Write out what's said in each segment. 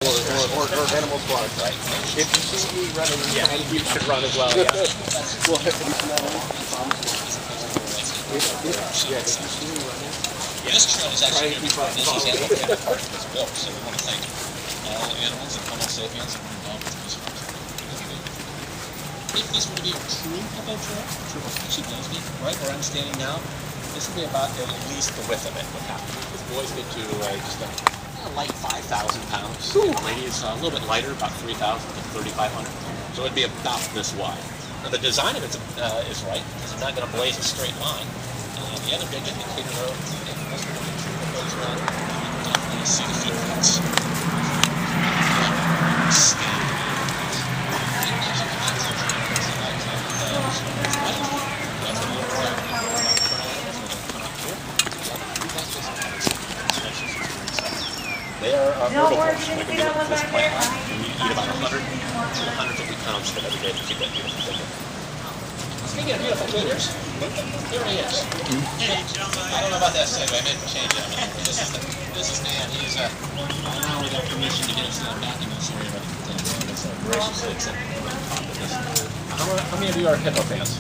or animals blood, right? If you see me running, yeah, you should run as well. Yeah. Well, if you see me running. Yeah, this trail is actually going to be part of this animal care as well. So we want to thank all animals and Homo sapiens and involved with this. If this were to be a true hippo trail, actually blows me, right where I'm standing now, this would be about at least the width of it would have to be. Because boys get to just a light 5,000 pounds. Ladies a little bit lighter, about 3,000 to 3,500. So it'd be about this wide. Now the design of it is right, because it's not going to blaze a straight line. The other big indicator though, if most of the true hippos run, you can definitely see the footprints. They are herbivores. When you get this plant line, you eat about 100 to 150 pounds of it every day to keep that beautiful figure. Speaking of beautiful figures, here he is. Hey, I don't know about that segue. I made a change of it. This is Dan. He's now we got permission to get into the bathroom in this area, but it's graciously accepted on top of this. How many of you are hippo fans?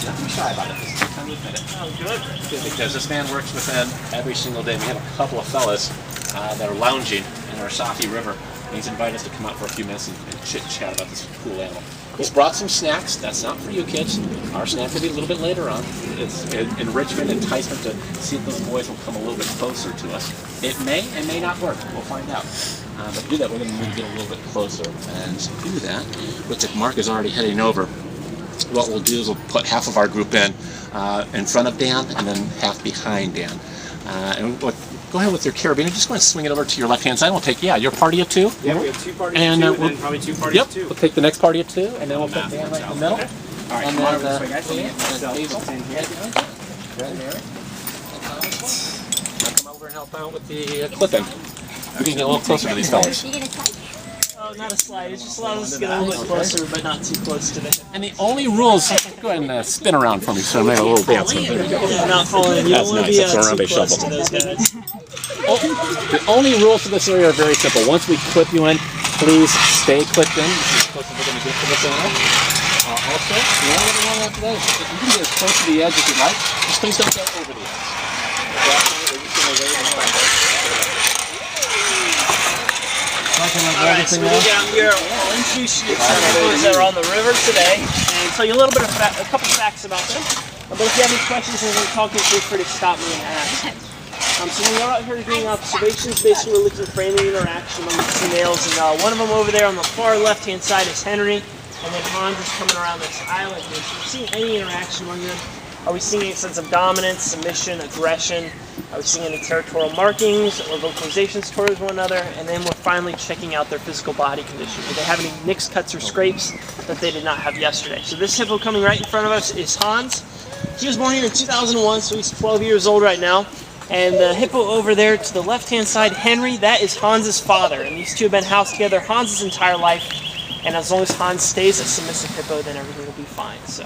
Not too shy about it. This is the time to admit it. Oh, good. Because this man works with them every single day. We have a couple of fellas that are lounging in our Safi River. And he's invited us to come out for a few minutes and chit-chat about this cool animal. He's brought some snacks. That's not for you kids. Our snack will be a little bit later on. It's enrichment, enticement to see if those boys will come a little bit closer to us. It may and may not work. We'll find out. But to do that, we're going to need to get a little bit closer. And to do that, looks like Mark is already heading over. What we'll do is we'll put half of our group in front of Dan and then half behind Dan. And go ahead with your carabiner. Just go ahead and swing it over to your left-hand side. We'll take, your party of two. Yeah, we have two parties of two, and then probably two parties of two. We'll take the next party of two, and then we'll put Dan right in the middle. Okay. All right, come on over this way, guys. I'll come over and help out with the clipping. We can get a little closer to these fellas. Oh, not a slide. It just allows us to get a little bit closer, but not too close to the hip. And the only rules, go ahead and spin around for me so I make a little dance. Yeah, not falling. You don't want to be too close to those guys. The only rules to this area are very simple. Once we clip you in, please stay clipped in. This is as close as we're going to get to this animal. Also, the only thing wrong after that is if you can get as close to the edge as you'd like, just please don't go over the edge. Alright, so we down here, I'll introduce you to some hippos that are on the river today and tell you a little bit of a couple facts about them. But if you have any questions as we're talking, feel free to stop me and ask. So when we're out here doing observations, basically we're looking for any interaction among the two males. And one of them over there on the far left-hand side is Henry, and then Hans is coming around this island here. So we're seeing any interaction among them. Are we seeing any sense of dominance, submission, aggression? Are we seeing any territorial markings or vocalizations towards one another? And then we're finally checking out their physical body condition. Do they have any nicks, cuts, or scrapes that they did not have yesterday? So this hippo coming right in front of us is Hans. He was born here in 2001, so he's 12 years old right now. And the hippo over there to the left-hand side, Henry, that is Hans's father. And these two have been housed together Hans's entire life. And as long as Hans stays a submissive hippo, then everything will be fine. So.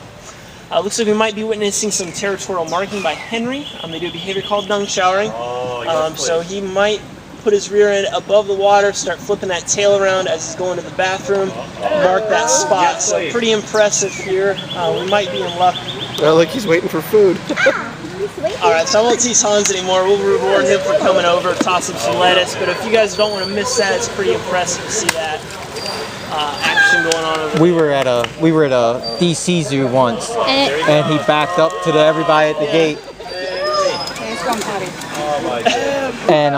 Looks like we might be witnessing some territorial marking by Henry. They do a behavior called dung showering. So he might put his rear end above the water, start flipping that tail around as he's going to the bathroom, mark that spot. So pretty impressive here. We might be in luck. Well, look, he's waiting for food. Alright, so I won't tease Hans anymore. We'll reward him for coming over, toss him some lettuce. But if you guys don't want to miss that, it's pretty impressive to see that. Action going on over there. We were at a DC zoo once, and he backed up to everybody at the gate, and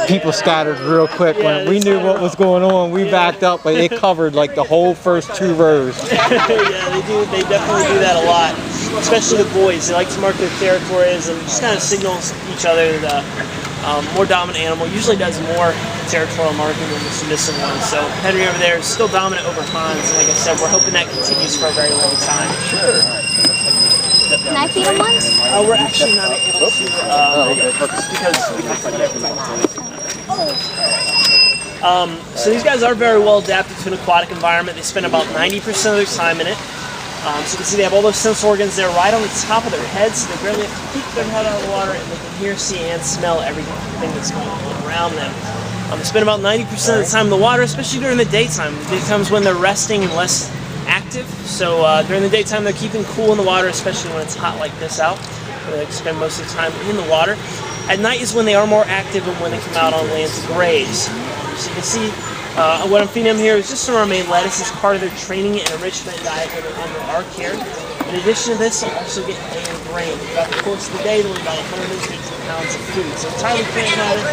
people scattered real quick when we knew what was going on. We backed up, but it covered like the whole first 2 rows. Yeah, they do. They definitely do that a lot, especially the boys. They like to mark their territories and just kind of signal each other that more dominant animal usually does more territorial marking than the submissive one. So Henry over there is still dominant over Hans. And like I said, we're hoping that continues for a very long time. Sure. Can I feed him once? We're actually not able to because we have to feed everybody. So these guys are very well adapted to an aquatic environment. They spend about 90% of their time in it. So you can see they have all those sense organs there right on the top of their heads, so they barely have to peek their head out of the water, and they can hear, see, and smell everything that's going on around them. They spend about 90% of the time in the water, especially during the daytime. The daytime's when they're resting and less active. So during the daytime, they're keeping cool in the water, especially when it's hot like this out. They spend most of the time in the water. At night is when they are more active and when they come out on land to graze. So you can see what I'm feeding them here is just some romaine lettuce as part of their training and enrichment diet when they're under our care. In addition to this, they'll also get hay and grain. Throughout the course of the day, they'll eat about 150 pounds of food. So entirely plant matter.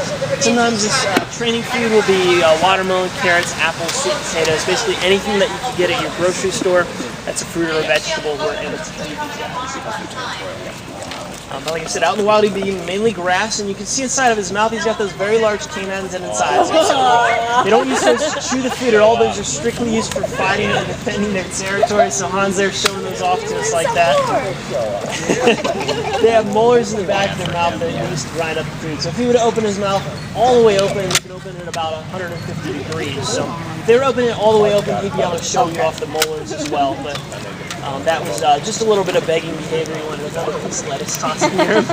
Sometimes this training food will be watermelon, carrots, apples, sweet potatoes, basically anything that you can get at your grocery store that's a fruit or a vegetable we're able to feed these guys. But like I said, out in the wild he'd be eating mainly grass, and you can see inside of his mouth he's got those very large canines and incisors. They don't use those to chew the food at all, those are strictly used for fighting and defending their territory, so Hans there showing those off to us like that. They have molars in the back of their mouth that they use to grind up the food. So if he were to open his mouth all the way open, he can open it about 150 degrees. So if they were opening it all the way open, he'd be able to show you off the molars as well. But that was just a little bit of begging behavior. He wanted another piece of lettuce tossed near him.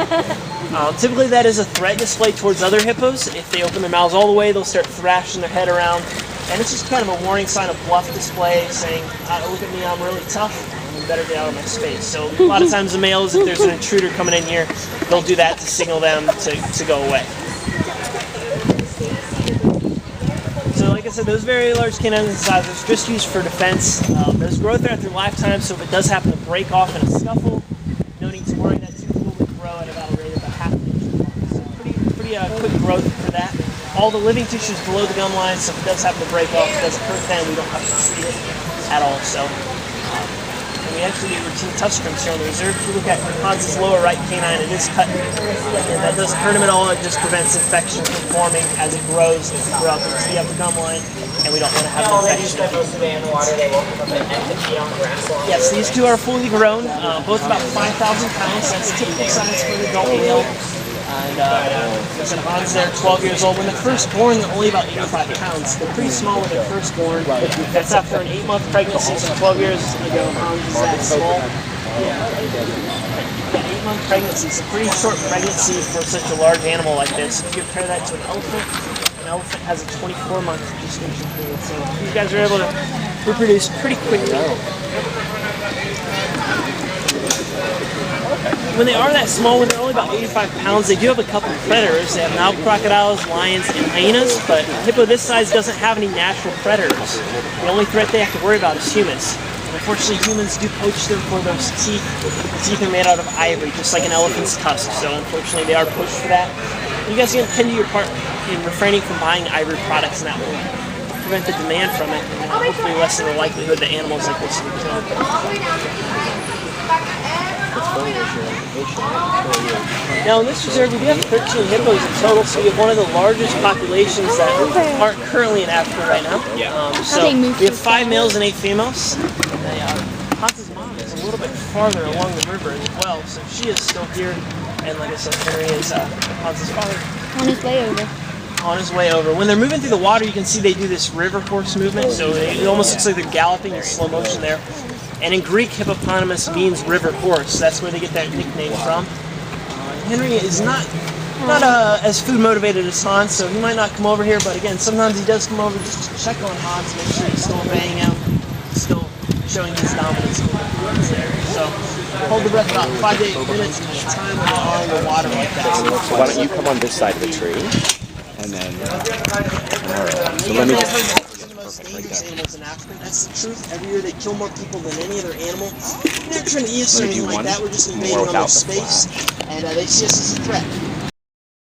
Typically that is a threat display towards other hippos. If they open their mouths all the way, they'll start thrashing their head around. And it's just kind of a warning sign of bluff display, saying, look at me, I'm really tough. You better get out of my space. So a lot of times the males, if there's an intruder coming in here, they'll do that to signal them to go away. So like I said, those very large canines and incisors just used for defense. There's growth throughout their lifetime, so if it does happen to break off in a scuffle, no need to worry, that tooth will grow at about a rate of about half an inch long. So pretty quick growth for that. All the living tissue is below the gum line, so if it does happen to break off, it doesn't hurt them, we don't have to treat it at all. So we actually do routine touch scrums here on the reserve. If you look at Hans's lower right canine, it is cut, and that doesn't hurt him at all. It just prevents infection from forming as it grows. If we grow up into the upper gum line, and we don't want to have an infection. Yes, these two are fully grown, both about 5,000 pounds. That's typical size for an adult male. And there's an Hans there, 12 years old. When they're first born, they're only about 85 pounds. They're pretty small when they're first born. That's after an 8-month pregnancy, so 12 years ago, Hans is that small. Yeah, 8-month pregnancy. It's a pretty short pregnancy for such a large animal like this. If you compare that to an elephant has a 24-month gestation period. So these guys are able to reproduce pretty quickly. When they are that small, when they're only about 85 pounds, they do have a couple of predators. They have Nile crocodiles, lions, and hyenas, but a hippo this size doesn't have any natural predators. The only threat they have to worry about is humans. And unfortunately, humans do poach them for those teeth. The teeth are made out of ivory, just like an elephant's tusk, so unfortunately they are poached for that. You guys can do your part in refraining from buying ivory products, and that will prevent the demand from it, and hopefully lessen the likelihood that animals like this will be killed. Now in this reserve we do have 13 hippos in total, so we have one of the largest populations that aren't currently in Africa right now. So we have 5 males and 8 females. Hans's mom is a little bit farther along the river as well, so she is still here, and like I said, Henry is Hans's father. On his way over. On his way over. When they're moving through the water, you can see they do this river horse movement, so it almost looks like they're galloping in slow motion there. And in Greek, hippopotamus means river horse. That's where they get that nickname from. Henry is not as food motivated as Hans, so he might not come over here, but again, sometimes he does come over just to check on Hans, make sure he's still obeying him, still showing his dominance there. So hold the breath about 5 to 8 minutes each time when they're on the water like that. So why don't you come on this side of the tree, and then, alright, so let me just... Dangerous animals in Africa. That's the truth. Every year they kill more people than any other animal. They're trying to eat us or anything like that. We're just invading on their space, and they see us as a threat.